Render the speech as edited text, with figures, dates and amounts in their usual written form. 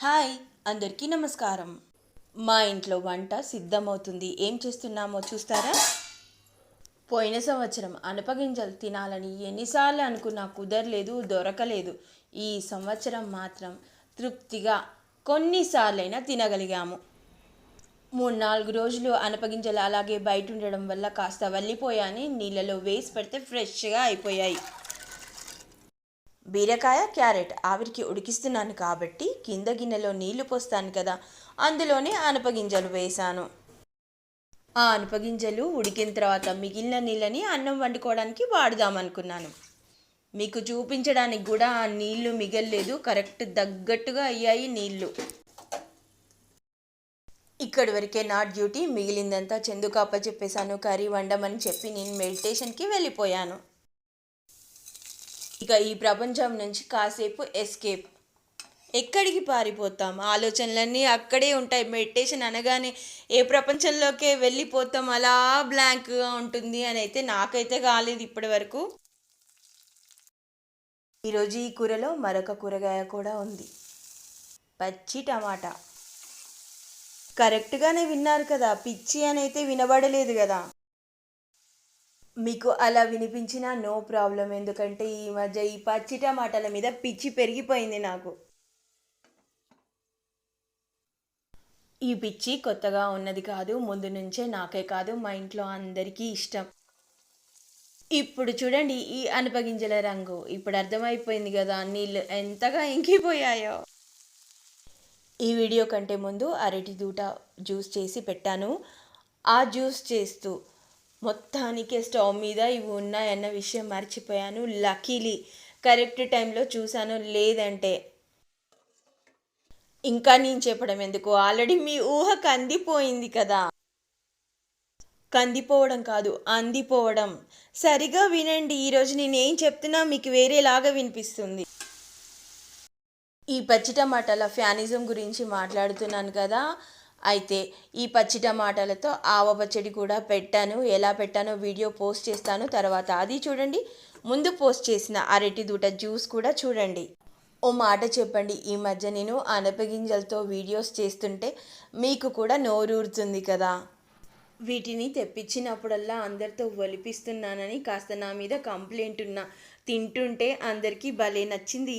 Hi, అందరికీ నమస్కారం. మా ఇంట్లో వంట సిద్ధమవుతుంది. ఏం చేస్తున్నామో చూస్తారా? పోయిన సంవత్సరం అనపగింజలు తినాలని ఎన్నిసార్లు అనుకున్నా కుదరలేదు, దొరకలేదు. ఈ సంవత్సరం మాత్రం తృప్తిగా కొన్నిసార్లైనా తినగలిగాము. 3-4 రోజులు అనపగింజలు అలాగే బయట ఉండడం వల్ల కాస్త వల్లిపోయాని నీళ్ళలో వేసి పెడితే ఫ్రెష్గా అయిపోయాయి. బీరకాయ, క్యారెట్ ఆవిరికి ఉడికిస్తున్నాను కాబట్టి కింద గిన్నెలో నీళ్లు పోస్తాను కదా, అందులోనే అనపగింజలు వేశాను. ఆ అనపగింజలు ఉడికిన తర్వాత మిగిలిన నీళ్ళని అన్నం వండుకోవడానికి వాడుదామనుకున్నాను. మీకు చూపించడానికి కూడా ఆ నీళ్లు మిగల్లేదు, కరెక్ట్ తగ్గట్టుగా అయ్యాయి నీళ్లు. ఇక్కడి వరకే నా డ్యూటీ, మిగిలిందంతా చందుకు అప్పచెప్పేశాను. కర్రీ వండమని చెప్పి నేను మెడిటేషన్కి వెళ్ళిపోయాను. ఇక ఈ ప్రపంచం నుంచి కాసేపు ఎస్కేప్. ఎక్కడికి పారిపోతాం? ఆలోచనలన్నీ అక్కడే ఉంటాయి. మెడిటేషన్ అనగానే ఏ ప్రపంచంలోకే వెళ్ళిపోతాం, అలా బ్లాంక్గా ఉంటుంది అని అయితే నాకైతే కాలేదు ఇప్పటి వరకు. ఈరోజు ఈ కూరలో మరొక కూరగాయ కూడా ఉంది, పచ్చి టమాటా. కరెక్ట్గానే విన్నారు కదా, పిచ్చి అని అయితే వినబడలేదు కదా. మీకు అలా వినిపించినా నో ప్రాబ్లం, ఎందుకంటే ఈ మధ్య ఈ పచ్చి టమాటాల మీద పిచ్చి పెరిగిపోయింది నాకు. ఈ పిచ్చి కొత్తగా ఉన్నది కాదు, ముందు నుంచే నాకే కాదు మా ఇంట్లో అందరికీ ఇష్టం. ఇప్పుడు చూడండి ఈ అనపగింజల రంగు, ఇప్పుడు అర్థమైపోయింది కదా నీళ్ళు ఎంతగా ఇంకిపోయాయో. ఈ వీడియో కంటే ముందు అరటి దూట జ్యూస్ చేసి పెట్టాను. ఆ జ్యూస్ చేస్తూ మొత్తానికి స్టవ్ మీద ఇవి ఉన్నాయన్న విషయం మర్చిపోయాను. లక్కీలీ కరెక్ట్ టైంలో చూశాను, లేదంటే ఇంకా నేను చెప్పడం ఎందుకు, ఆల్రెడీ మీ ఊహ కందిపోయింది కదా. కందిపోవడం కాదు, అందిపోవడం. సరిగా వినండి, ఈరోజు నేనేం చెప్తున్నా మీకు వేరేలాగా వినిపిస్తుంది. ఈ పచ్చి టమాటాల ఫ్యానిజం గురించి మాట్లాడుతున్నాను కదా. అయితే ఈ పచ్చి టమాటాలతో ఆవ పచ్చడి కూడా పెట్టాను. ఎలా పెట్టానో వీడియో పోస్ట్ చేస్తాను తర్వాత, అది చూడండి. ముందు పోస్ట్ చేసిన అరటి దూట జ్యూస్ కూడా చూడండి. ఓ మాట చెప్పండి, ఈ మధ్య నేను అనపగింజలతో వీడియోస్ చేస్తుంటే మీకు కూడా నోరూరుతుంది కదా. వీటిని తెప్పించినప్పుడల్లా అందరితో ఒలిపిస్తున్నానని కాస్త నా మీద కంప్లైంట్ ఉన్నా, తింటుంటే అందరికీ భలే నచ్చింది.